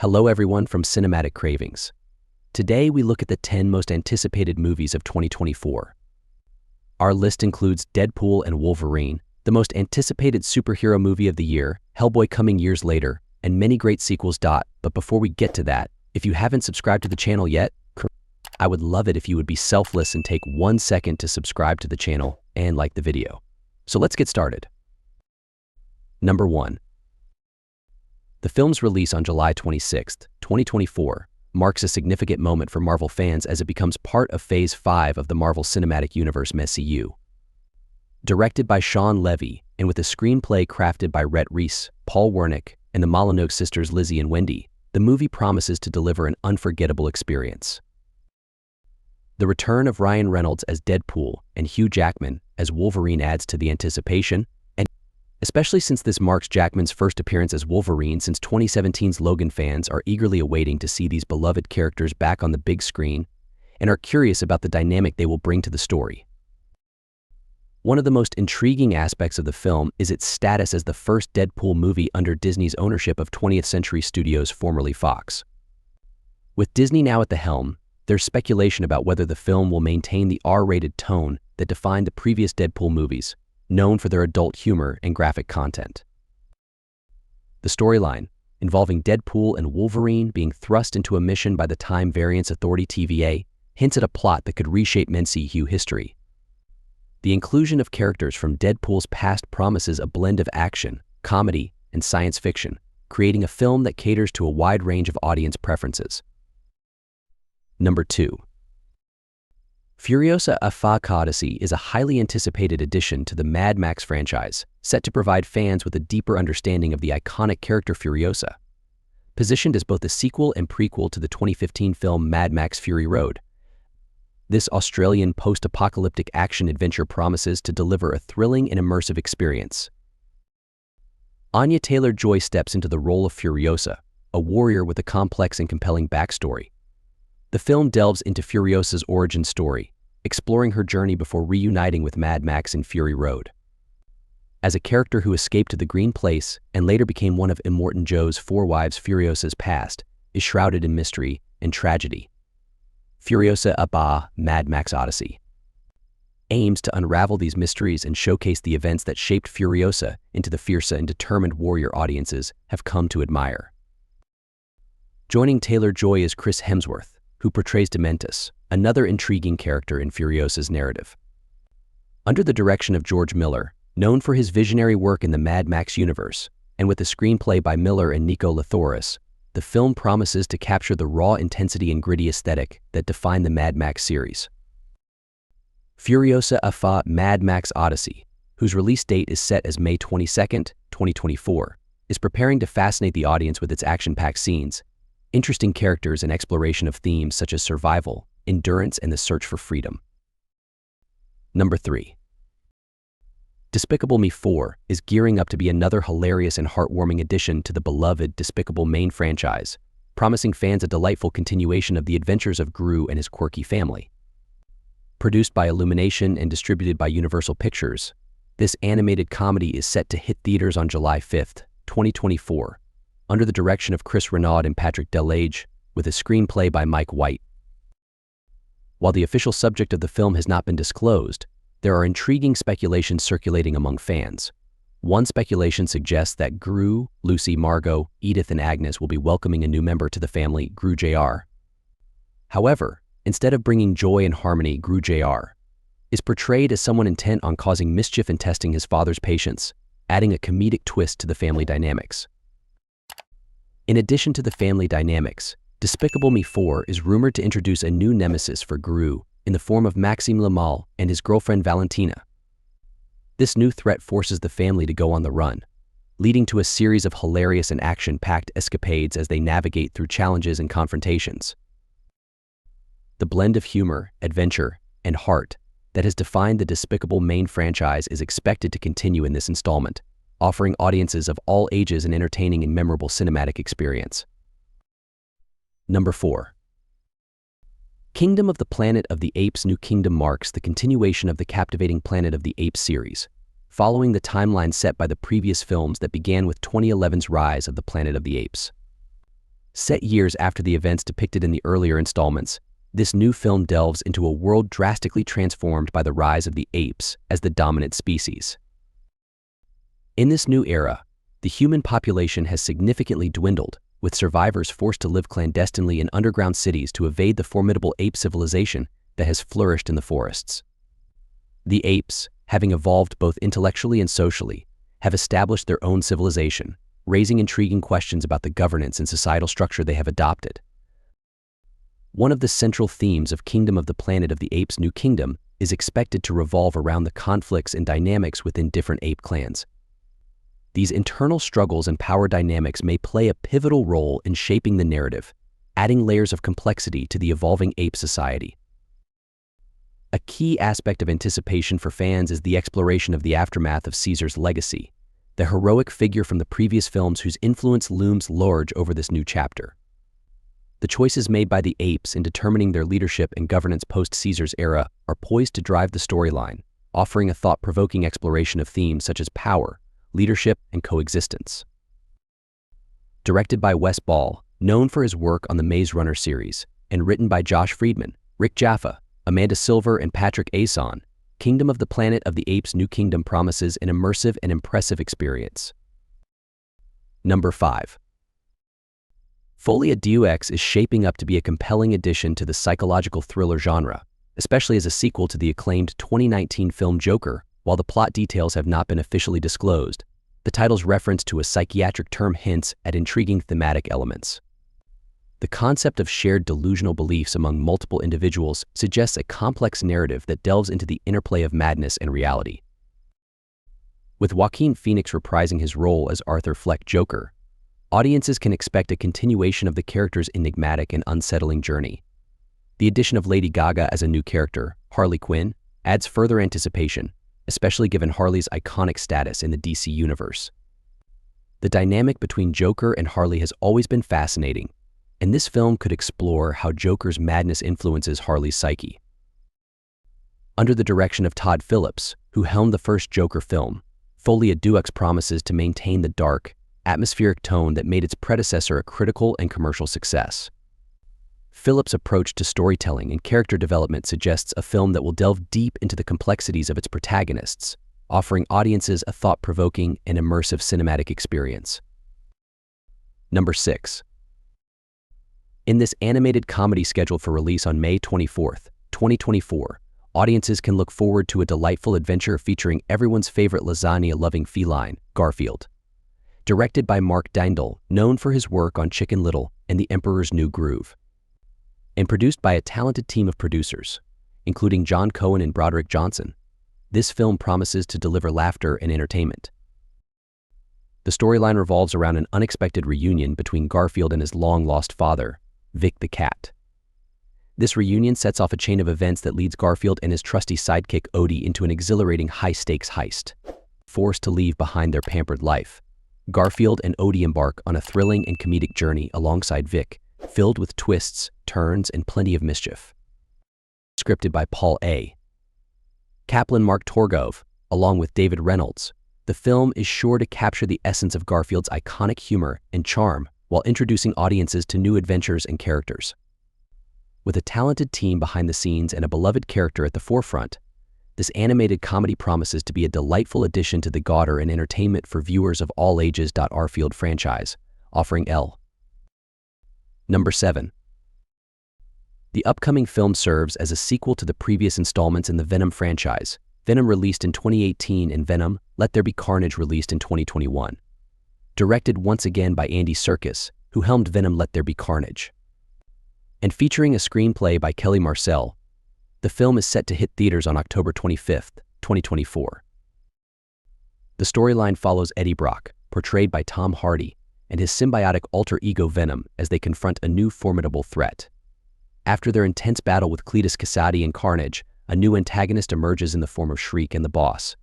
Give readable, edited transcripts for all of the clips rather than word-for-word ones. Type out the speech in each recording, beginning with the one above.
Hello everyone from Cinematic Cravings. Today we look at the 10 most anticipated movies of 2024. Our list includes Deadpool and Wolverine, the most anticipated superhero movie of the year, Hellboy coming years later, and many great sequels. But before we get to that, if you haven't subscribed to the channel yet, I would love it if you would be selfless and take 1 second to subscribe to the channel and like the video. So let's get started. Number 1. The film's release on July 26, 2024, marks a significant moment for Marvel fans as it becomes part of Phase 5 of the Marvel Cinematic Universe (MCU). Directed by Shawn Levy and with a screenplay crafted by Rhett Reese, Paul Wernick, and the Molyneux sisters Lizzie and Wendy, the movie promises to deliver an unforgettable experience. The return of Ryan Reynolds as Deadpool and Hugh Jackman as Wolverine adds to the anticipation, especially since this marks Jackman's first appearance as Wolverine since 2017's Logan. Fans are eagerly awaiting to see these beloved characters back on the big screen and are curious about the dynamic they will bring to the story. One of the most intriguing aspects of the film is its status as the first Deadpool movie under Disney's ownership of 20th Century Studios, formerly Fox. With Disney now at the helm, there's speculation about whether the film will maintain the R-rated tone that defined the previous Deadpool movies, known for their adult humor and graphic content. The storyline, involving Deadpool and Wolverine being thrust into a mission by the Time Variance Authority TVA, hints at a plot that could reshape MCU history. The inclusion of characters from Deadpool's past promises a blend of action, comedy, and science fiction, creating a film that caters to a wide range of audience preferences. Number 2. Furiosa: A Odyssey is a highly anticipated addition to the Mad Max franchise, set to provide fans with a deeper understanding of the iconic character Furiosa. Positioned as both a sequel and prequel to the 2015 film Mad Max Fury Road, this Australian post-apocalyptic action-adventure promises to deliver a thrilling and immersive experience. Anya Taylor-Joy steps into the role of Furiosa, a warrior with a complex and compelling backstory. The film delves into Furiosa's origin story, exploring her journey before reuniting with Mad Max in Fury Road. As a character who escaped to the Green Place and later became one of Immortan Joe's 4 wives, Furiosa's past is shrouded in mystery and tragedy. Furiosa: Mad Max Odyssey aims to unravel these mysteries and showcase the events that shaped Furiosa into the fierce and determined warrior audiences have come to admire. Joining Taylor-Joy is Chris Hemsworth, who portrays Dementus, another intriguing character in Furiosa's narrative. Under the direction of George Miller, known for his visionary work in the Mad Max universe, and with a screenplay by Miller and Nico Lathoris, the film promises to capture the raw intensity and gritty aesthetic that define the Mad Max series. Furiosa: Mad Max Odyssey, whose release date is set as May 22, 2024, is preparing to fascinate the audience with its action-packed scenes, interesting characters, and exploration of themes such as survival, endurance, and the search for freedom. Number 3. Despicable Me 4 is gearing up to be another hilarious and heartwarming addition to the beloved Despicable Me franchise, promising fans a delightful continuation of the adventures of Gru and his quirky family. Produced by Illumination and distributed by Universal Pictures, this animated comedy is set to hit theaters on July 5, 2024, under the direction of Chris Renaud and Patrick Delage, with a screenplay by Mike White. While the official subject of the film has not been disclosed, there are intriguing speculations circulating among fans. One speculation suggests that Gru, Lucy, Margot, Edith, and Agnes will be welcoming a new member to the family, Gru Jr. However, instead of bringing joy and harmony, Gru Jr. is portrayed as someone intent on causing mischief and testing his father's patience, adding a comedic twist to the family dynamics. In addition to the family dynamics, Despicable Me 4 is rumored to introduce a new nemesis for Gru in the form of Maxime Lamal and his girlfriend Valentina. This new threat forces the family to go on the run, leading to a series of hilarious and action-packed escapades as they navigate through challenges and confrontations. The blend of humor, adventure, and heart that has defined the Despicable Me franchise is expected to continue in this installment, offering audiences of all ages an entertaining and memorable cinematic experience. Number 4. Kingdom of the Planet of the Apes: New Kingdom marks the continuation of the captivating Planet of the Apes series, following the timeline set by the previous films that began with 2011's Rise of the Planet of the Apes. Set years after the events depicted in the earlier installments, this new film delves into a world drastically transformed by the rise of the apes as the dominant species. In this new era, the human population has significantly dwindled, with survivors forced to live clandestinely in underground cities to evade the formidable ape civilization that has flourished in the forests. The apes, having evolved both intellectually and socially, have established their own civilization, raising intriguing questions about the governance and societal structure they have adopted. One of the central themes of Kingdom of the Planet of the Apes' New Kingdom is expected to revolve around the conflicts and dynamics within different ape clans. These internal struggles and power dynamics may play a pivotal role in shaping the narrative, adding layers of complexity to the evolving ape society. A key aspect of anticipation for fans is the exploration of the aftermath of Caesar's legacy, the heroic figure from the previous films whose influence looms large over this new chapter. The choices made by the apes in determining their leadership and governance post-Caesar's era are poised to drive the storyline, offering a thought-provoking exploration of themes such as power, leadership, and coexistence. Directed by Wes Ball, known for his work on the Maze Runner series, and written by Josh Friedman, Rick Jaffa, Amanda Silver, and Patrick Ason, Kingdom of the Planet of the Apes' New Kingdom promises an immersive and impressive experience. Number 5. Folie Deux is shaping up to be a compelling addition to the psychological thriller genre, especially as a sequel to the acclaimed 2019 film Joker. While the plot details have not been officially disclosed, the title's reference to a psychiatric term hints at intriguing thematic elements. The concept of shared delusional beliefs among multiple individuals suggests a complex narrative that delves into the interplay of madness and reality. With Joaquin Phoenix reprising his role as Arthur Fleck Joker, audiences can expect a continuation of the character's enigmatic and unsettling journey. The addition of Lady Gaga as a new character, Harley Quinn, adds further anticipation, especially given Harley's iconic status in the DC universe. The dynamic between Joker and Harley has always been fascinating, and this film could explore how Joker's madness influences Harley's psyche. Under the direction of Todd Phillips, who helmed the first Joker film, Folie Deux promises to maintain the dark, atmospheric tone that made its predecessor a critical and commercial success. Phillips' approach to storytelling and character development suggests a film that will delve deep into the complexities of its protagonists, offering audiences a thought-provoking and immersive cinematic experience. Number 6. In this animated comedy scheduled for release on May 24, 2024, audiences can look forward to a delightful adventure featuring everyone's favorite lasagna-loving feline, Garfield. Directed by Mark Dindal, known for his work on Chicken Little and The Emperor's New Groove, and produced by a talented team of producers, including John Cohen and Broderick Johnson, this film promises to deliver laughter and entertainment. The storyline revolves around an unexpected reunion between Garfield and his long-lost father, Vic the cat. This reunion sets off a chain of events that leads Garfield and his trusty sidekick Odie into an exhilarating high-stakes heist. Forced to leave behind their pampered life, Garfield and Odie embark on a thrilling and comedic journey alongside Vic, filled with twists, turns, and plenty of mischief. Scripted by Paul A. Kaplan Mark Torgov, along with David Reynolds, the film is sure to capture the essence of Garfield's iconic humor and charm while introducing audiences to new adventures and characters. With a talented team behind the scenes and a beloved character at the forefront, this animated comedy promises to be a delightful addition to the gauder and entertainment for viewers of all ages. Garfield franchise, offering L. Number 7. The upcoming film serves as a sequel to the previous installments in the Venom franchise, Venom released in 2018 and Venom, Let There Be Carnage released in 2021. Directed once again by Andy Serkis, who helmed Venom Let There Be Carnage. And featuring a screenplay by Kelly Marcel, the film is set to hit theaters on October 25, 2024. The storyline follows Eddie Brock, portrayed by Tom Hardy, and his symbiotic alter ego Venom as they confront a new formidable threat. After their intense battle with Cletus Kasady and Carnage, a new antagonist emerges in the form of Shriek and the Boss.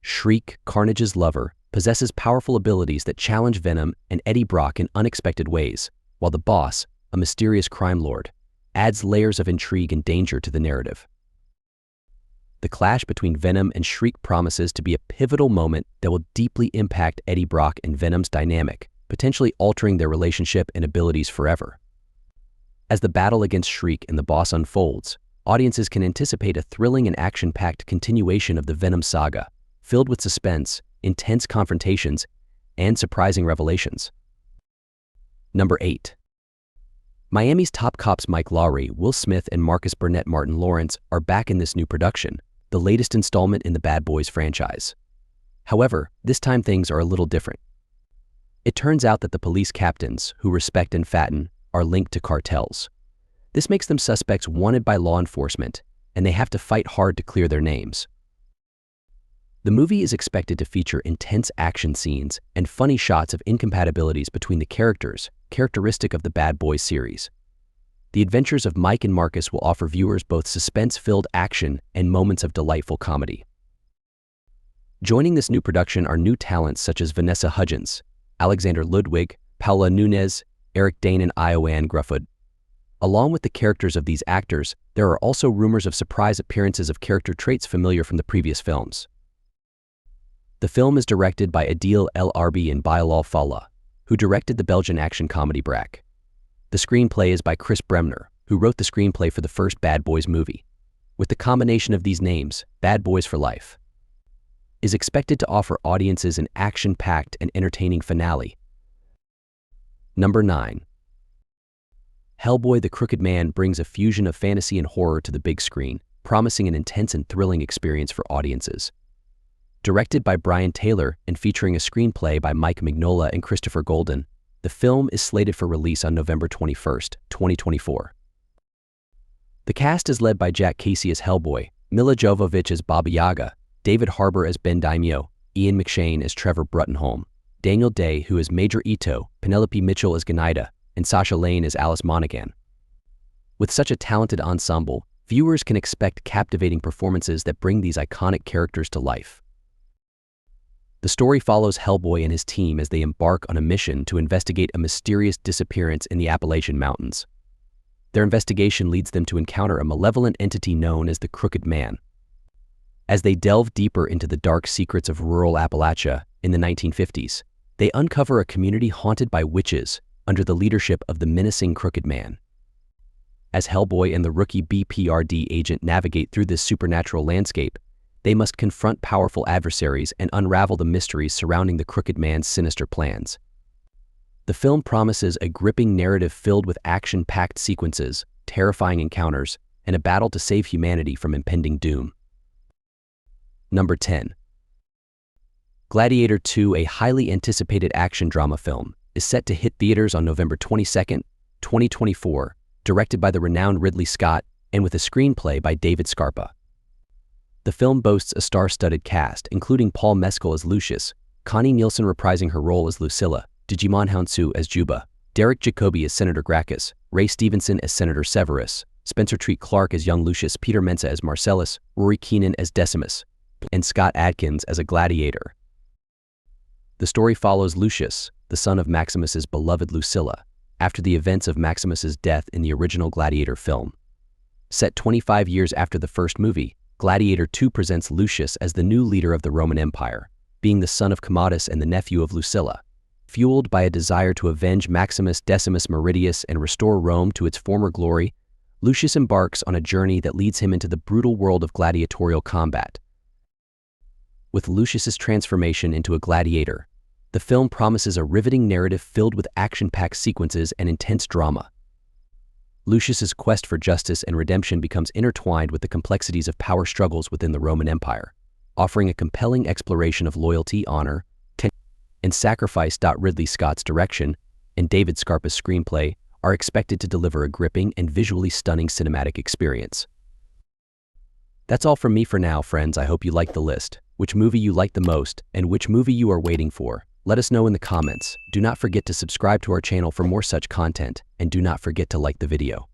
Shriek, Carnage's lover, possesses powerful abilities that challenge Venom and Eddie Brock in unexpected ways, while the Boss, a mysterious crime lord, adds layers of intrigue and danger to the narrative. The clash between Venom and Shriek promises to be a pivotal moment that will deeply impact Eddie Brock and Venom's dynamic, potentially altering their relationship and abilities forever. As the battle against Shriek and the boss unfolds, audiences can anticipate a thrilling and action-packed continuation of the Venom saga, filled with suspense, intense confrontations, and surprising revelations. Number 8. Miami's top cops Mike Lowrey, Will Smith, and Marcus Burnett Martin Lawrence are back in this new production, the latest installment in the Bad Boys franchise. However, this time things are a little different. It turns out that the police captains, who respect and fatten, are linked to cartels. This makes them suspects wanted by law enforcement, and they have to fight hard to clear their names. The movie is expected to feature intense action scenes and funny shots of incompatibilities between the characters, characteristic of the Bad Boys series. The adventures of Mike and Marcus will offer viewers both suspense-filled action and moments of delightful comedy. Joining this new production are new talents such as Vanessa Hudgens, Alexander Ludwig, Paula Nunez, Eric Dane, and Ioann Gruffudd. Along with the characters of these actors, there are also rumors of surprise appearances of character traits familiar from the previous films. The film is directed by Adil El Arbi and Bilal Fallah, who directed the Belgian action comedy Brak. The screenplay is by Chris Bremner, who wrote the screenplay for the first Bad Boys movie. With the combination of these names, Bad Boys for Life is expected to offer audiences an action-packed and entertaining finale. Number 9. Hellboy: The Crooked Man brings a fusion of fantasy and horror to the big screen, promising an intense and thrilling experience for audiences. Directed by Brian Taylor and featuring a screenplay by Mike Mignola and Christopher Golden, the film is slated for release on November 21, 2024. The cast is led by Jack Casey as Hellboy, Mila Jovovich as Baba Yaga, David Harbour as Ben Daimyo, Ian McShane as Trevor Bruttenholm, Daniel Day, who is Major Ito, Penelope Mitchell as Ganaida, and Sasha Lane as Alice Monaghan. With such a talented ensemble, viewers can expect captivating performances that bring these iconic characters to life. The story follows Hellboy and his team as they embark on a mission to investigate a mysterious disappearance in the Appalachian Mountains. Their investigation leads them to encounter a malevolent entity known as the Crooked Man. As they delve deeper into the dark secrets of rural Appalachia in the 1950s, they uncover a community haunted by witches under the leadership of the menacing Crooked Man. As Hellboy and the rookie BPRD agent navigate through this supernatural landscape, they must confront powerful adversaries and unravel the mysteries surrounding the Crooked Man's sinister plans. The film promises a gripping narrative filled with action-packed sequences, terrifying encounters, and a battle to save humanity from impending doom. Number 10. Gladiator 2, a highly anticipated action drama film, is set to hit theaters on November 22, 2024, directed by the renowned Ridley Scott and with a screenplay by David Scarpa. The film boasts a star-studded cast, including Paul Mescal as Lucius, Connie Nielsen reprising her role as Lucilla, Digimon Hounsou as Juba, Derek Jacobi as Senator Gracchus, Ray Stevenson as Senator Severus, Spencer Treat Clark as young Lucius, Peter Mensah as Marcellus, Rory Keenan as Decimus, and Scott Adkins as a gladiator. The story follows Lucius, the son of Maximus's beloved Lucilla, after the events of Maximus's death in the original Gladiator film. Set 25 years after the first movie, Gladiator 2 presents Lucius as the new leader of the Roman Empire, being the son of Commodus and the nephew of Lucilla. Fueled by a desire to avenge Maximus Decimus Meridius and restore Rome to its former glory, Lucius embarks on a journey that leads him into the brutal world of gladiatorial combat. With Lucius's transformation into a gladiator, the film promises a riveting narrative filled with action-packed sequences and intense drama. Lucius's quest for justice and redemption becomes intertwined with the complexities of power struggles within the Roman Empire, offering a compelling exploration of loyalty, honor, and sacrifice. Ridley Scott's direction and David Scarpa's screenplay are expected to deliver a gripping and visually stunning cinematic experience. That's all from me for now, friends. I hope you liked the list. Which movie you liked the most and which movie you are waiting for? Let us know in the comments. Do not forget to subscribe to our channel for more such content, and do not forget to like the video.